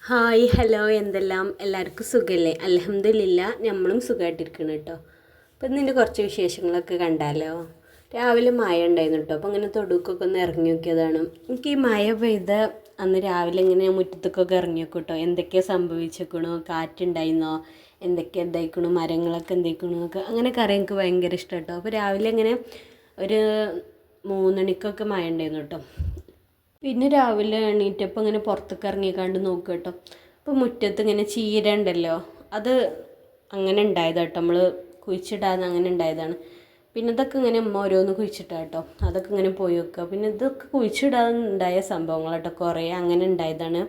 Hi hello എന്തെല്ലാം എല്ലാവർക്കും സുഖമല്ലേ? അൽഹംദുലില്ലാ നമ്മളും സുഖമായിട്ടിരിക്കണം കേട്ടോ. അപ്പം ഇതിൻ്റെ കുറച്ച് വിശേഷങ്ങളൊക്കെ കണ്ടാലോ. രാവിലെ മഴ ഉണ്ടായിരുന്നു കേട്ടോ. അപ്പോൾ അങ്ങനെ തൊടുക്കൊക്കെ ഒന്ന് ഇറങ്ങി നോക്കിയതാണ്. എനിക്ക് ഈ മഴ പെയ്ത അന്ന് രാവിലെ ഇങ്ങനെ മുറ്റത്തേക്കൊക്കെ ഇറങ്ങി നോക്കും കേട്ടോ. എന്തൊക്കെയാണ് സംഭവിച്ചേക്കണോ, കാറ്റുണ്ടായിരുന്നോ, എന്തൊക്കെ എന്തായിക്കണോ, മരങ്ങളൊക്കെ എന്തായിക്കണോ എന്നൊക്കെ അങ്ങനെയൊക്കെ അറിയാൻ എനിക്ക് ഭയങ്കര ഇഷ്ടം കേട്ടോ. അപ്പോൾ രാവിലെ ഇങ്ങനെ ഒരു 3 മണിക്കൊക്കെ മഴ ഉണ്ടായിരുന്നു കേട്ടോ. പിന്നെ രാവിലെ എണീറ്റപ്പോൾ ഇങ്ങനെ പുറത്തേക്ക് ഇറങ്ങിക്കാണ്ട് നോക്കുക കേട്ടോ. അപ്പോൾ മുറ്റത്ത് ഇങ്ങനെ ചീര ഉണ്ടല്ലോ, അത് അങ്ങനെ ഉണ്ടായതാണ് കേട്ടോ. നമ്മൾ കുഴിച്ചിടാതെ അങ്ങനെ ഉണ്ടായതാണ്. പിന്നെ ഇതൊക്കെ ഇങ്ങനെ ഉമ്മ ഓരോന്ന് കുഴിച്ചിട്ടാണ് കേട്ടോ. അതൊക്കെ ഇങ്ങനെ പോയി വെക്കുക. പിന്നെ ഇതൊക്കെ കുഴിച്ചിടാതെ ഉണ്ടായ സംഭവങ്ങൾ കേട്ടോ. കുറേ അങ്ങനെ ഉണ്ടായതാണ്.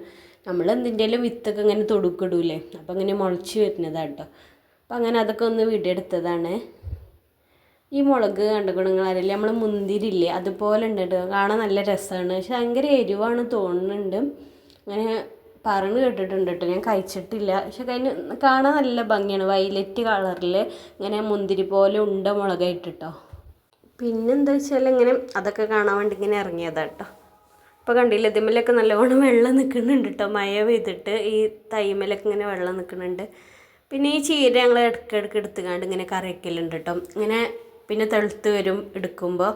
നമ്മൾ എന്തിൻ്റെലും വിത്തൊക്കെ ഇങ്ങനെ തൊടുക്കിടൂലേ, അപ്പോൾ ഇങ്ങനെ മുളച്ച് വരുന്നതാണ് കേട്ടോ. അപ്പോൾ അങ്ങനെ അതൊക്കെ ഒന്ന് വീഡിയോ. ഈ മുളക് കണ്ടുകൊടുങ്ങളറിയില്ല, നമ്മൾ മുന്തിരില്ലേ അതുപോലെ ഉണ്ട് കേട്ടോ. കാണാൻ നല്ല രസമാണ്, പക്ഷെ ഭയങ്കര എരിവാണ് തോന്നുന്നുണ്ട്. അങ്ങനെ പറഞ്ഞ് കേട്ടിട്ടുണ്ട് കേട്ടോ. ഞാൻ കഴിച്ചിട്ടില്ല, പക്ഷെ കാണാൻ നല്ല ഭംഗിയാണ്. വയലറ്റ് കളറിൽ ഇങ്ങനെ മുന്തിരി പോലെ ഉണ്ട മുളകായിട്ട് കേട്ടോ. പിന്നെന്താ വെച്ചാൽ ഇങ്ങനെ അതൊക്കെ കാണാൻ വേണ്ടി ഇങ്ങനെ ഇറങ്ങിയതാണ് കേട്ടോ. ഇപ്പോൾ കണ്ടില്ല, ഇതിന്മേലൊക്കെ നല്ലവണ്ണം വെള്ളം നിൽക്കുന്നുണ്ട് കേട്ടോ. മഴ പെയ്തിട്ട് ഈ തൈമേലൊക്കെ ഇങ്ങനെ വെള്ളം നിൽക്കുന്നുണ്ട്. പിന്നെ ഈ ചീര ഞങ്ങൾ ഇടയ്ക്കിടയ്ക്ക് എടുത്തുകൊണ്ട് ഇങ്ങനെ കറിവയ്ക്കലുണ്ട് കേട്ടോ. ഇങ്ങനെ പിന്നെ തെളുത്ത് വരും എടുക്കുമ്പോൾ.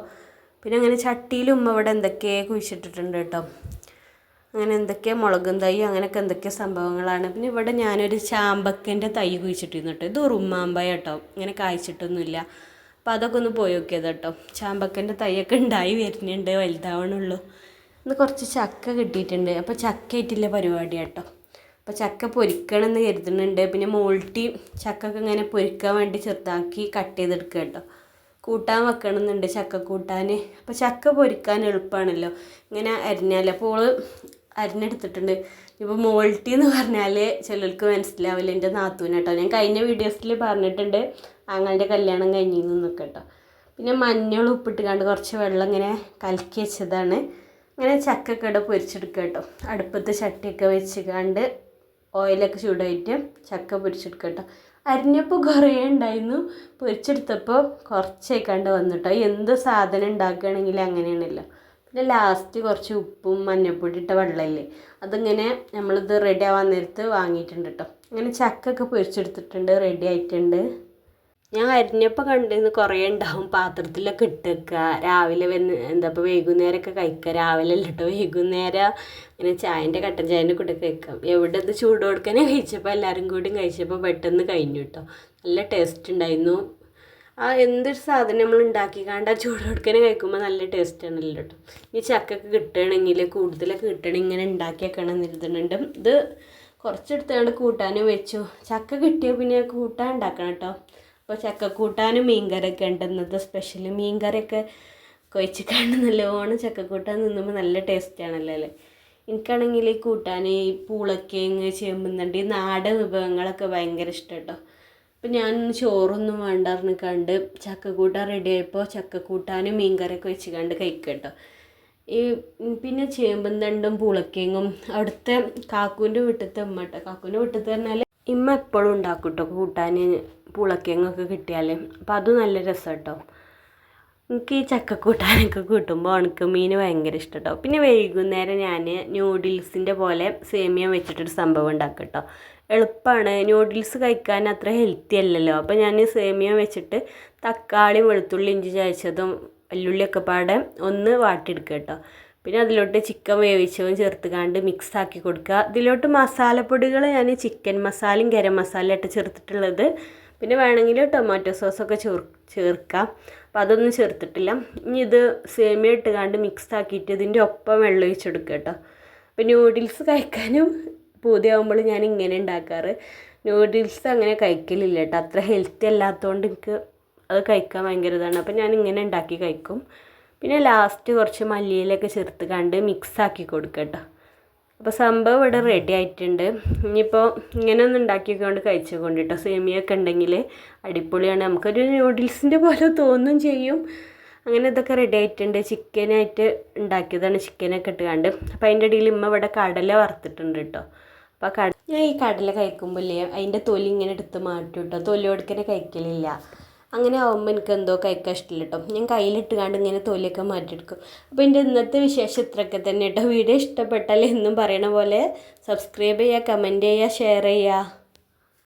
പിന്നെ അങ്ങനെ ചട്ടിയിൽ ഉമ്മ ഇവിടെ എന്തൊക്കെ കുഴിച്ചിട്ടിട്ടുണ്ട് കേട്ടോ. അങ്ങനെ എന്തൊക്കെ മുളകും തൈ അങ്ങനെയൊക്കെ എന്തൊക്കെ സംഭവങ്ങളാണ്. പിന്നെ ഇവിടെ ഞാനൊരു ചാമ്പക്കൻ്റെ തൈ കുഴിച്ചിട്ടിരുന്നു കേട്ടോ. ഇത് ഉറുമാമ്പഴ കേട്ടോ, ഇങ്ങനെ കായ്ച്ചിട്ടൊന്നുമില്ല. അപ്പോൾ അതൊക്കെ ഒന്ന് പോയി നോക്കിയത് കേട്ടോ. ചാമ്പക്കൻ്റെ തൈയൊക്കെ ഉണ്ടായി വരുന്നുണ്ട്, വലുതാവണുള്ളൂ. ഇന്ന് കുറച്ച് ചക്ക കിട്ടിയിട്ടുണ്ട്. അപ്പോൾ ചക്ക ആയിട്ടില്ല പരിപാടി കേട്ടോ. അപ്പോൾ ചക്ക പൊരിക്കണം എന്ന് കരുതുന്നുണ്ട്. പിന്നെ മോൾട്ടി ചക്കൊക്കെ ഇങ്ങനെ പൊരിക്കാൻ വേണ്ടി ചെറുതാക്കി കട്ട് ചെയ്തെടുക്കുക കേട്ടോ. കൂട്ടാൻ വെക്കണമെന്നുണ്ട്, ചക്ക കൂട്ടാൻ. അപ്പോൾ ചക്ക പൊരിക്കാൻ എളുപ്പമാണല്ലോ ഇങ്ങനെ അരിഞ്ഞാൽ. അപ്പോൾ ഓള് അരിഞ്ഞെടുത്തിട്ടുണ്ട്. ഇപ്പോൾ മോൾട്ടി എന്ന് പറഞ്ഞാൽ ചിലർക്ക് മനസ്സിലാവില്ല, എൻ്റെ നാത്തൂന് കേട്ടോ. ഞാൻ കഴിഞ്ഞ വീഡിയോസിൽ പറഞ്ഞിട്ടുണ്ട് ആങ്ങളുടെ കല്യാണം കഴിഞ്ഞിരുന്നൊക്കെ കേട്ടോ. പിന്നെ മഞ്ഞൾ ഉപ്പിട്ട് കണ്ട് കുറച്ച് വെള്ളം ഇങ്ങനെ കലക്കി വെച്ചതാണ്. ഇങ്ങനെ ചക്കൊക്കെ ഇവിടെ പൊരിച്ചെടുക്കുക കേട്ടോ. അടുപ്പത്ത് ചട്ടിയൊക്കെ വെച്ച് കണ്ട് ഓയിലൊക്കെ ചൂടായിട്ട് ചക്ക പൊരിച്ചെടുക്കുക കേട്ടോ. അരിഞ്ഞപ്പോൾ കുറേ ഉണ്ടായിരുന്നു, പൊരിച്ചെടുത്തപ്പോൾ കുറച്ചേക്കാണ്ട് വന്നിട്ടോ. എന്ത് സാധനം ഉണ്ടാക്കുകയാണെങ്കിൽ അങ്ങനെയാണല്ലോ. പിന്നെ ലാസ്റ്റ് കുറച്ച് ഉപ്പും മഞ്ഞൾപ്പൊടി ഇട്ട വെള്ളമില്ലേ, അതിങ്ങനെ നമ്മളിത് റെഡി ആവാൻ നേരത്ത് വാങ്ങിയിട്ടുണ്ട് കേട്ടോ. അങ്ങനെ ചക്കൊക്കെ പൊരിച്ചെടുത്തിട്ടുണ്ട്, റെഡി ആയിട്ടുണ്ട്. ഞാൻ അരിഞ്ഞപ്പോൾ കണ്ടിരുന്നു കുറേ ഉണ്ടാവും, പാത്രത്തിലൊക്കെ ഇട്ട് വെക്കുക. രാവിലെ എന്താ ഇപ്പോൾ വൈകുന്നേരമൊക്കെ കഴിക്കുക. രാവിലെ അല്ല കേട്ടോ, വൈകുന്നേരം ഇങ്ങനെ ചായൻ്റെ കട്ടൻ ചായൻ്റെ കൂടെ കഴിക്കാം. എവിടെ ഇത് ചൂട് കൊടുക്കാനേ കഴിച്ചപ്പോൾ എല്ലാവരും കൂടി കഴിച്ചപ്പോൾ പെട്ടെന്ന് കഴിഞ്ഞു കേട്ടോ. നല്ല ടേസ്റ്റ് ഉണ്ടായിരുന്നു. എന്തൊരു സാധനം നമ്മൾ ഉണ്ടാക്കിക്കാണ്ട് ആ ചൂട് കൊടുക്കാനെ കഴിക്കുമ്പോൾ നല്ല ടേസ്റ്റ് ആണല്ലോ കേട്ടോ. ഈ ചക്കൊക്കെ കിട്ടുകയാണെങ്കിൽ കൂടുതലൊക്കെ കിട്ടണമെങ്കിൽ ഇങ്ങനെ ഉണ്ടാക്കി വെക്കണം എന്നിരുന്നുണ്ട്. ഇത് കുറച്ചെടുത്തുകൊണ്ട് കൂട്ടാനും വെച്ചു. ചക്ക കിട്ടിയ പിന്നെ കൂട്ടാൻ ഉണ്ടാക്കണം കേട്ടോ. അപ്പോൾ ചക്കക്കൂട്ടാനും മീൻകറിയൊക്കെ ഉണ്ട് ഇന്നത്തെ സ്പെഷ്യൽ. മീൻകറിയൊക്കെ കുഴച്ചിക്കാണ്ട് നല്ലോണം ചക്കക്കൂട്ടാൻ നിന്നുമ്പോൾ നല്ല ടേസ്റ്റാണല്ലോ അല്ലേ. എനിക്കാണെങ്കിൽ ഈ കൂട്ടാൻ ഈ പൂളക്കിഴങ്ങ്, ചേമ്പുന്നണ്ടി, നാടൻ വിഭവങ്ങളൊക്കെ ഭയങ്കര ഇഷ്ടം കേട്ടോ. അപ്പം ഞാൻ ചോറൊന്നും വേണ്ടാർന്ന് കണ്ട് ചക്കക്കൂട്ടാൻ റെഡി ആയപ്പോൾ ചക്കക്കൂട്ടാനും മീൻകറിയൊക്കെ വെച്ച് കണ്ട് കഴിക്കുക കേട്ടോ. ഈ പിന്നെ ചേമ്പുന്തണ്ടും പൂളക്കിഴങ്ങും അവിടുത്തെ കാക്കൂൻ്റെ വീട്ടിലത്തെ ഉമ്മ കേട്ടോ. കാക്കൂൻ്റെ വീട്ടിലത്തെ പറഞ്ഞാൽ ഇമ്മ എപ്പോഴും ഉണ്ടാക്കും കേട്ടോ കൂട്ടാൻ, പൂളക്കിഴങ്ങൊക്കെ കിട്ടിയാൽ. അപ്പോൾ അതും നല്ല രസം കേട്ടോ. എനിക്ക് ഈ ചക്കക്കൂട്ടാനൊക്കെ കൂട്ടുമ്പോൾ ഉണക്കമീൻ ഭയങ്കര ഇഷ്ടം കേട്ടോ. പിന്നെ വൈകുന്നേരം ഞാൻ ന്യൂഡിൽസിൻ്റെ പോലെ സേമിയ വെച്ചിട്ടൊരു സംഭവം ഉണ്ടാക്കും കേട്ടോ. എളുപ്പമാണ്. ന്യൂഡിൽസ് കഴിക്കാൻ അത്ര ഹെൽത്തി അല്ലല്ലോ. അപ്പോൾ ഞാൻ സേമിയ വെച്ചിട്ട് തക്കാളി, വെളുത്തുള്ളി, ഇഞ്ചി ചതച്ചതും വെല്ലുള്ളിയൊക്കെ പാടെ ഒന്ന് വാട്ടിയെടുക്കുക കേട്ടോ. പിന്നെ അതിലോട്ട് ചിക്കൻ വേവിച്ചതും ചേർത്തുകാണ്ട് മിക്സാക്കി കൊടുക്കുക. ഇതിലോട്ട് മസാലപ്പൊടികൾ ഞാൻ ചിക്കൻ മസാലയും ഗരം മസാലയും ഇട്ട് ചേർത്തിട്ടുള്ളത്. പിന്നെ വേണമെങ്കിൽ ടൊമാറ്റോ സോസൊക്കെ ചേർക്കാം. അപ്പോൾ അതൊന്നും ചേർത്തിട്ടില്ല. ഇനി ഇത് സേമിയ ഇട്ടുകാണ്ട് മിക്സാക്കിയിട്ട് ഇതിൻ്റെ ഒപ്പം വെള്ളം ഒഴിച്ചെടുക്കുക കേട്ടോ. അപ്പോൾ ന്യൂഡിൽസ് കഴിക്കാനും പൂതിയാകുമ്പോൾ ഞാൻ ഇങ്ങനെ ഉണ്ടാക്കാറ്. ന്യൂഡിൽസ് അങ്ങനെ കഴിക്കലില്ല കേട്ടോ. അത്ര ഹെൽത്തി അല്ലാത്തതുകൊണ്ട് എനിക്ക് അത് കഴിക്കാൻ ഭയങ്കര ഇതാണ്. അപ്പോൾ ഞാൻ ഇങ്ങനെ ഉണ്ടാക്കി കഴിക്കും. പിന്നെ ലാസ്റ്റ് കുറച്ച് മല്ലിയിലൊക്കെ ചേർത്ത് കണ്ട് മിക്സാക്കി കൊടുക്കുക കേട്ടോ. അപ്പോൾ സംഭവം ഇവിടെ റെഡി ആയിട്ടുണ്ട്. ഇനിയിപ്പോൾ ഇങ്ങനെ ഒന്ന് ഉണ്ടാക്കിക്കൊണ്ട് കഴിച്ചുകൊണ്ട് കേട്ടോ. സേമിയൊക്കെ ഉണ്ടെങ്കിൽ അടിപൊളിയാണ്. നമുക്കൊരു ന്യൂഡിൽസിൻ്റെ പോലെ തോന്നും ചെയ്യും. അങ്ങനെ ഇതൊക്കെ റെഡി ആയിട്ടുണ്ട്. ചിക്കനായിട്ട് ഉണ്ടാക്കിയതാണ്, ചിക്കനൊക്കെ ഇട്ട് കണ്ട്. അപ്പോൾ അതിൻ്റെ ഇടയിൽ ഇമ്മ ഇവിടെ കടല വറുത്തിട്ടുണ്ട് കേട്ടോ. അപ്പോൾ ഞാൻ ഈ കടല കഴിക്കുമ്പോൾ അതിൻ്റെ തൊലി ഇങ്ങനെ എടുത്ത് മാറ്റും കേട്ടോ. തൊലി കൊടുക്കനെ കഴിക്കലില്ല. അങ്ങനെ ആവുമ്പോൾ എനിക്ക് എന്തോ കഴിക്കാൻ ഇഷ്ടമില്ല കേട്ടോ. ഞാൻ കയ്യിലിട്ട് കണ്ട് ഇങ്ങനെ തൊലിയൊക്കെ മാറ്റിയെടുക്കും. അപ്പോൾ എൻ്റെ ഇന്നത്തെ വിശേഷം ഇത്രയൊക്കെ തന്നെ കേട്ടോ. വീഡിയോ ഇഷ്ടപ്പെട്ടാൽ എന്നും പറയണ പോലെ സബ്സ്ക്രൈബ് ചെയ്യുക, കമൻറ്റ് ചെയ്യുക, ഷെയർ ചെയ്യുക.